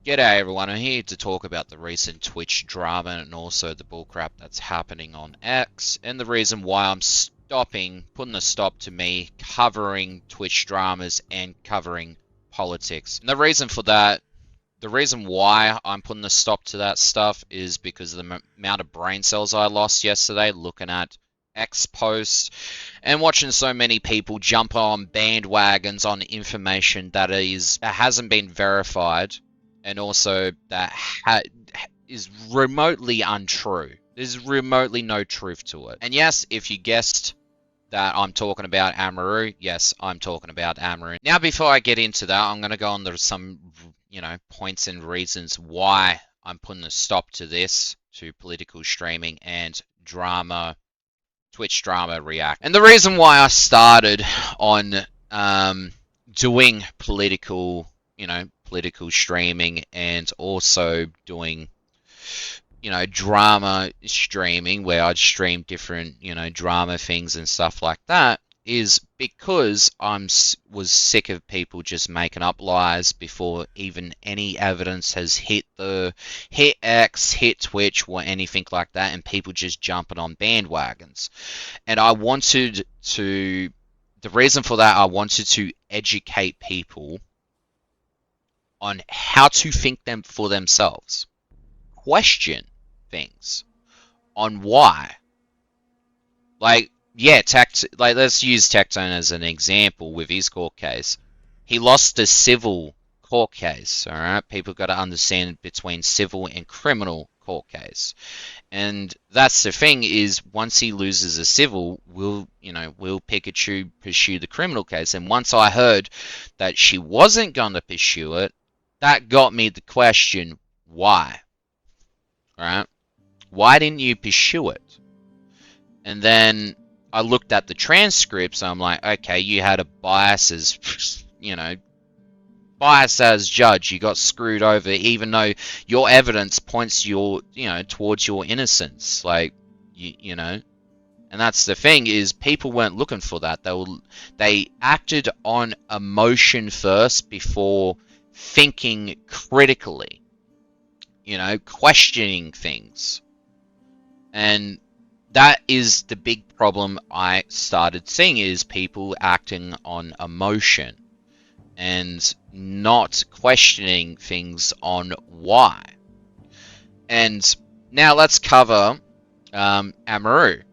G'day everyone, I'm here to talk about the recent Twitch drama and also the bullcrap that's happening on X, and the reason why I'm putting a stop to me covering Twitch dramas and covering politics. And the reason for that, the reason why I'm putting a stop to that stuff is because of the amount of brain cells I lost yesterday looking at X posts and watching so many people jump on bandwagons on information that hasn't been verified and also that is remotely untrue. There's remotely no truth to it. And yes, if you guessed that I'm talking about Emiru, yes, I'm talking about Emiru. Now, before I get into that, I'm going to go on to some, points and reasons why I'm putting a stop to this, to political streaming and drama, Twitch drama react. And the reason why I started on doing political streaming and also doing, drama streaming where I'd stream different, drama things and stuff like that is because was sick of people just making up lies before even any evidence has hit X, hit Twitch or anything like that, and people just jumping on bandwagons. And the reason for that, I wanted to educate people on how to think them for themselves. Question things on why. Like, yeah, let's use Tectone as an example with his court case. He lost a civil court case, alright? People got to understand between civil and criminal court case. And that's the thing is once he loses a civil, will Pikachu pursue the criminal case? And once I heard that she wasn't going to pursue it, that got me the question, why? Right? Why didn't you pursue it? And then I looked at the transcripts, and I'm like, okay, you had a bias as, bias as judge. You got screwed over, even though your evidence points towards your innocence. Like, and that's the thing is people weren't looking for that. They acted on emotion first before thinking critically, questioning things. And that is the big problem I started seeing is people acting on emotion and not questioning things on why. And now let's cover Emiru's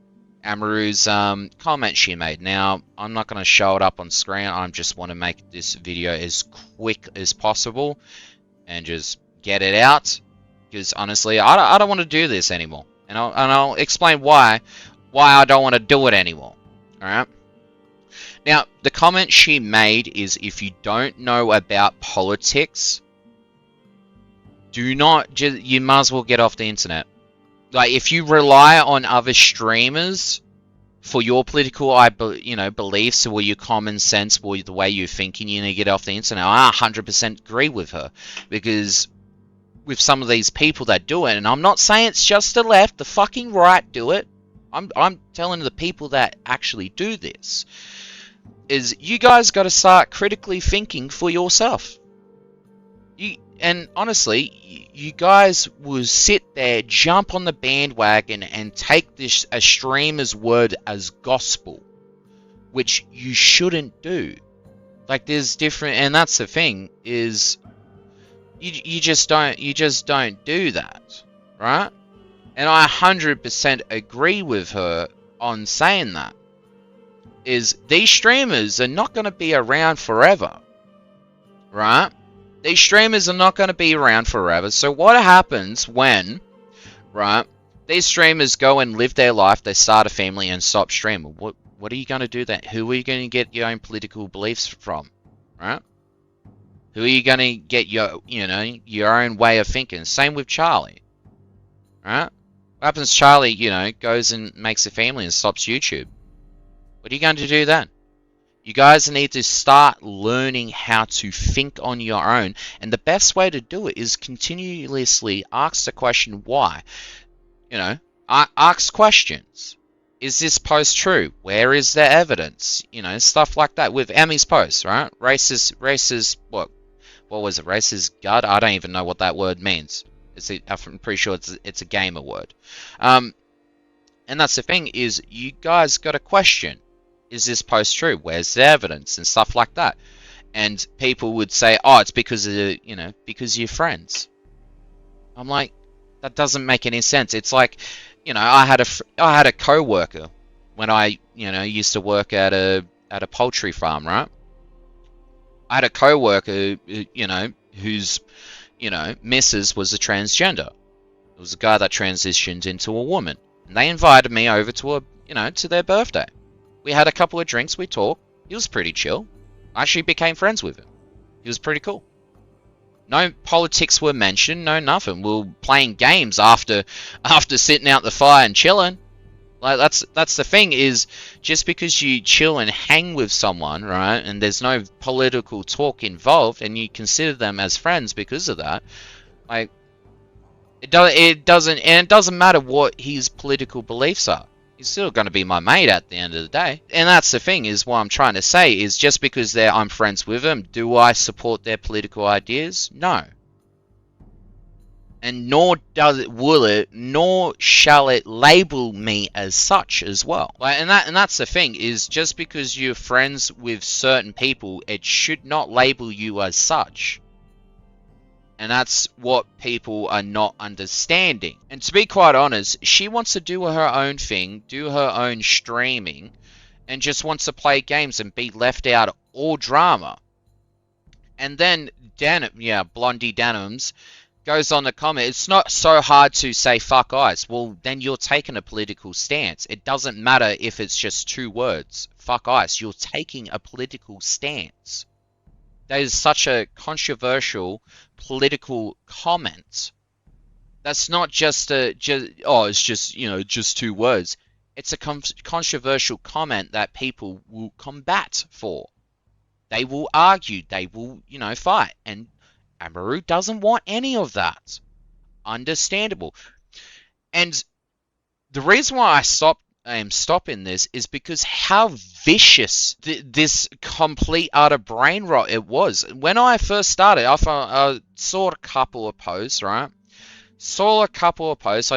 comment she made. Now, I'm not going to show it up on screen. I just want to make this video as quick as possible and just get it out. Because honestly, I don't want to do this anymore. And I'll explain why I don't want to do it anymore. Alright? Now, the comment she made is if you don't know about politics, you might as well get off the internet. Like, if you rely on other streamers for your political, beliefs or your common sense or the way you're thinking, you need to get off the internet. I 100% agree with her, because with some of these people that do it, and I'm not saying it's just the left, the fucking right do it. I'm telling the people that actually do this, is you guys got to start critically thinking for yourself. And honestly, you guys will sit there, jump on the bandwagon, and take this a streamer's word as gospel, which you shouldn't do. Like, there's different, and that's the thing is, you just don't do that, right? And I 100% agree with her on saying that. Is these streamers are not going to be around forever, right? These streamers are not going to be around forever. So what happens when, right, these streamers go and live their life, they start a family and stop streaming? What are you going to do then? Who are you going to get your own political beliefs from, right? Who are you going to get your own way of thinking? Same with Charlie, right? What happens? Charlie, goes and makes a family and stops YouTube. What are you going to do then? You guys need to start learning how to think on your own. And the best way to do it is continuously ask the question, why? Ask questions. Is this post true? Where is the evidence? Stuff like that. With Emmy's post, right? Racist, what was it, racist gut? I don't even know what that word means. I'm pretty sure it's a gamer word. And that's the thing is, you guys got to question, is this post true? Where's the evidence and stuff like that? And people would say, oh, it's because of, because you're friends. I'm like, that doesn't make any sense. It's like, I had a co-worker when I, used to work at a poultry farm, right? I had a co-worker, whose, missus was a transgender. It was a guy that transitioned into a woman. And they invited me over to to their birthday. We had a couple of drinks, we talked. He was pretty chill. I actually became friends with him. He was pretty cool. No politics were mentioned, no nothing. We were playing games after sitting out the fire and chilling. Like that's the thing is, just because you chill and hang with someone, right, and there's no political talk involved, and you consider them as friends because of that, like it doesn't matter what his political beliefs are. He's still going to be my mate at the end of the day. And that's the thing is, what I'm trying to say is, just because I'm friends with them, do I support their political ideas? No. And nor shall it label me as such as well. And that's the thing is, just because you're friends with certain people, it should not label you as such. And that's what people are not understanding. And to be quite honest, she wants to do her own thing, do her own streaming, and just wants to play games and be left out of all drama. And then Blondie Denims goes on to comment, it's not so hard to say fuck ICE. Well, then you're taking a political stance. It doesn't matter if it's just 2 words. Fuck ICE. You're taking a political stance. That is such a controversial political comment. That's not just it's just 2 words. It's a controversial comment that people will combat for. They will argue. They will, fight. And Emiru doesn't want any of that. Understandable. And the reason why I am stopping this is because how vicious this complete utter brain rot it was. When I first started, I saw a couple of posts, right? I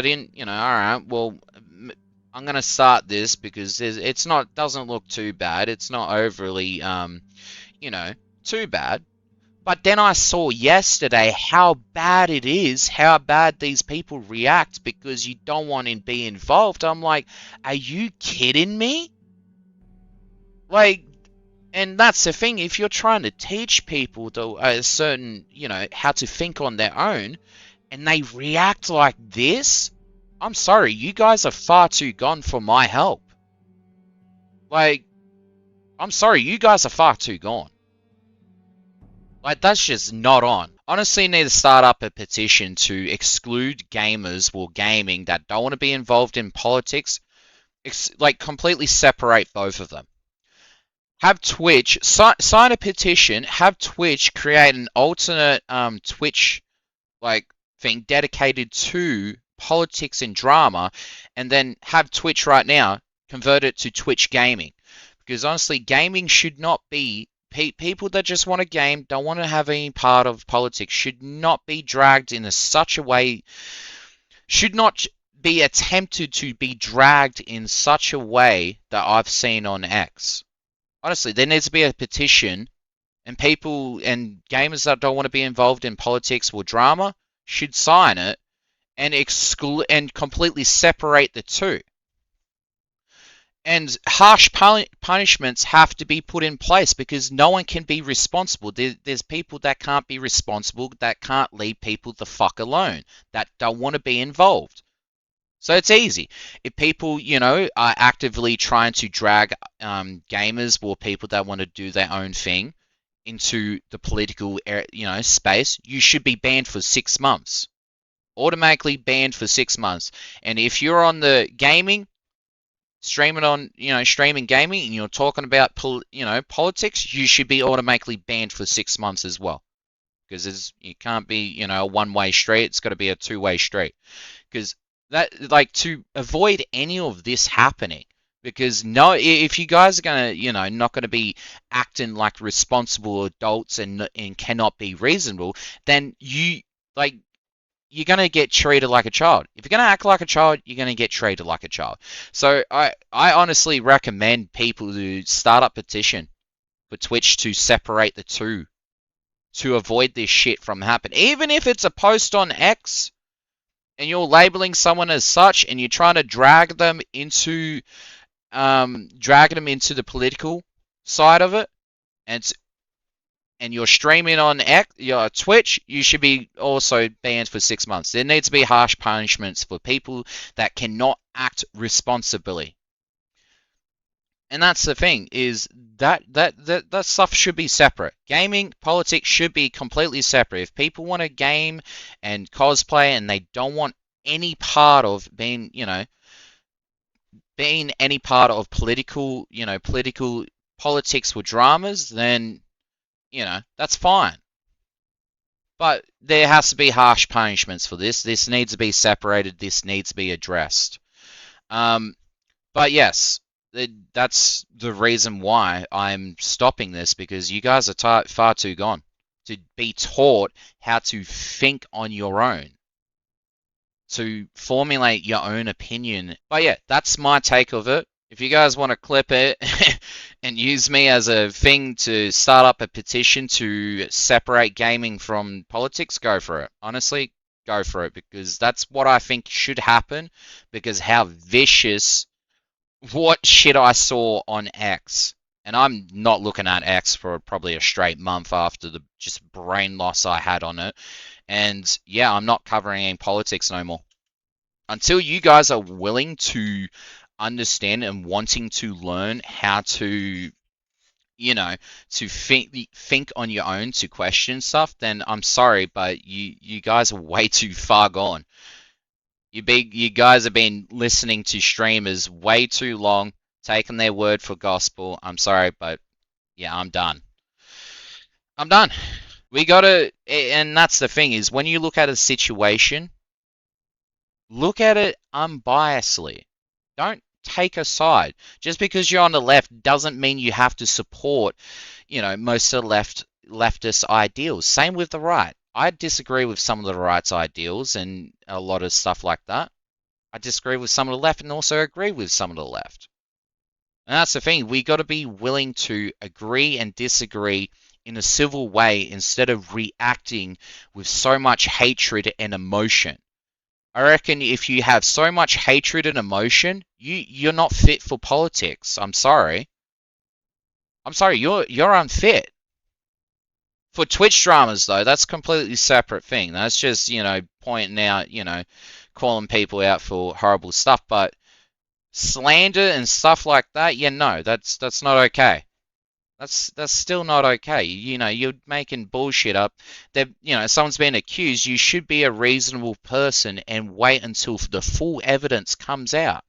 didn't, alright, well, I'm going to start this because doesn't look too bad. It's not overly, too bad. But then I saw yesterday how bad it is, how bad these people react because you don't want to be involved. I'm like, are you kidding me? Like, and that's the thing, if you're trying to teach people a certain, how to think on their own, and they react like this, I'm sorry, you guys are far too gone for my help. Like, I'm sorry, you guys are far too gone. Like, that's just not on. Honestly, need to start up a petition to exclude gamers or gaming that don't want to be involved in politics. Like, completely separate both of them. Have Twitch, sign a petition, have Twitch create an alternate Twitch, thing dedicated to politics and drama, and then have Twitch right now convert it to Twitch gaming. Because honestly, gaming should not be... People that just want to game, don't want to have any part of politics, should not be dragged in such a way, should not be attempted to be dragged in such a way that I've seen on X. Honestly, there needs to be a petition, and people and gamers that don't want to be involved in politics or drama should sign it and exclude and completely separate the two. And harsh punishments have to be put in place because no one can be responsible. There's people that can't be responsible, that can't leave people the fuck alone, that don't want to be involved. So it's easy. If people, are actively trying to drag gamers or people that want to do their own thing into the political, space, you should be banned for 6 months. Automatically banned for 6 months. And if you're on the gaming, streaming gaming, and you're talking about politics, you should be automatically banned for 6 months as well, because you can't be a one-way street. It's got to be a two-way street, because that to avoid any of this happening, Because no, if you guys are gonna, not gonna be acting like responsible adults and cannot be reasonable, then like you're gonna get treated like a child. If you're gonna act like a child, you're gonna get treated like a child. So I honestly recommend people to start up petition for Twitch to separate the two to avoid this shit from happening. Even if it's a post on X and you're labeling someone as such and you're trying to drag them into the political side of it, and you're streaming on your Twitch, you should be also banned for 6 months. There needs to be harsh punishments for people that cannot act responsibly. And that's the thing, is that stuff should be separate. Gaming, politics should be completely separate. If people want to game and cosplay and they don't want any part of being any part of political politics or dramas, then that's fine. But there has to be harsh punishments for this. This needs to be separated. This needs to be addressed. But yes, that's the reason why I'm stopping this, because you guys are far too gone to be taught how to think on your own, to formulate your own opinion. But yeah, that's my take of it. If you guys want to clip it and use me as a thing to start up a petition to separate gaming from politics, go for it. Honestly, go for it, because that's what I think should happen, because how vicious what shit I saw on X. And I'm not looking at X for probably a straight month after the just brain loss I had on it. And yeah, I'm not covering any politics no more. Until you guys are willing to understand and wanting to learn how to to think on your own, to question stuff, then I'm sorry, but you guys are way too far gone. You guys have been listening to streamers way too long, taking their word for gospel. I'm sorry, but yeah, I'm done. I'm done. We gotta, and that's the thing, is when you look at a situation, look at it unbiasedly. Don't take a side. Just because you're on the left doesn't mean you have to support, most of the leftist ideals. Same with the right. I disagree with some of the right's ideals and a lot of stuff like that. I disagree with some of the left and also agree with some of the left. And that's the thing. We got to be willing to agree and disagree in a civil way instead of reacting with so much hatred and emotion. I reckon if you have so much hatred and emotion, you're not fit for politics. I'm sorry. You're unfit. For Twitch dramas though, that's a completely separate thing. That's just, pointing out, calling people out for horrible stuff, but slander and stuff like that, yeah, no, that's not okay. That's still not okay. You're making bullshit up. That someone's been accused. You should be a reasonable person and wait until the full evidence comes out.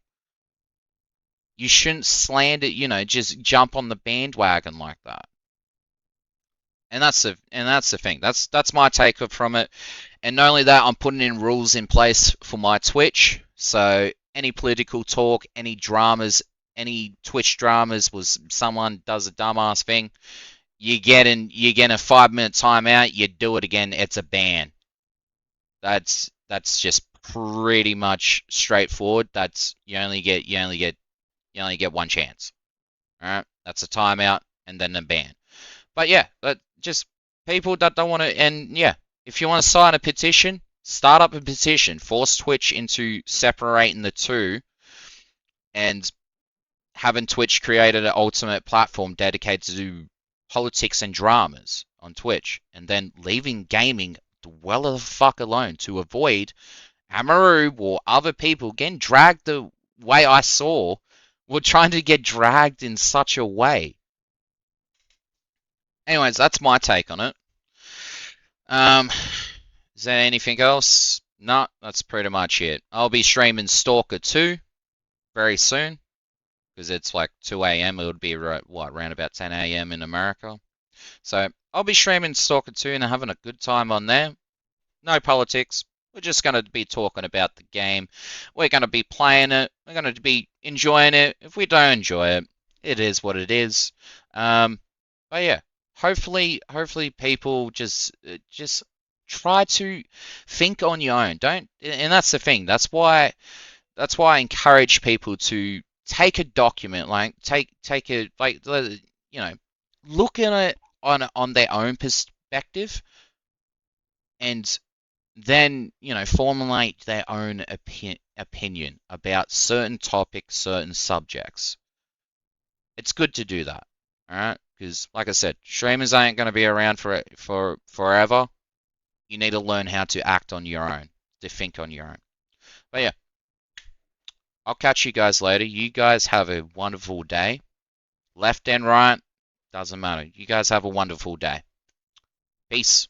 You shouldn't slander. Just jump on the bandwagon like that. And that's the thing. That's my take from it. And not only that, I'm putting in rules in place for my Twitch. So any political talk, any dramas, any Twitch dramas was someone does a dumbass thing, you get a 5-minute timeout, you do it again, it's a ban. That's just pretty much straightforward. That's you only get one chance. Alright? That's a timeout and then a ban. But yeah, but just people that don't want to, and yeah, if you want to sign a petition, start up a petition, force Twitch into separating the two, and having Twitch created an ultimate platform dedicated to politics and dramas on Twitch, and then leaving gaming well the fuck alone to avoid Emiru or other people getting dragged the way I saw, were trying to get dragged in such a way. Anyways, that's my take on it. Is there anything else? No, that's pretty much it. I'll be streaming Stalker 2 very soon, because it's like 2 a.m. It would be around about 10 a.m. in America. So I'll be streaming Stalker 2 and having a good time on there. No politics, We're just going to be talking about the game. We're going to be playing it. We're going to be enjoying it. If we don't enjoy it, it is what it is. But yeah, hopefully people just try to think on your own. Don't, and that's the thing. That's why I encourage people to take a document, like take a like look at it on their own perspective, and then formulate their own opinion about certain topics, certain subjects. It's good to do that, all right? Because like I said, streamers ain't going to be around for forever. You need to learn how to act on your own, to think on your own. But yeah, I'll catch you guys later. You guys have a wonderful day. Left and right, doesn't matter. You guys have a wonderful day. Peace.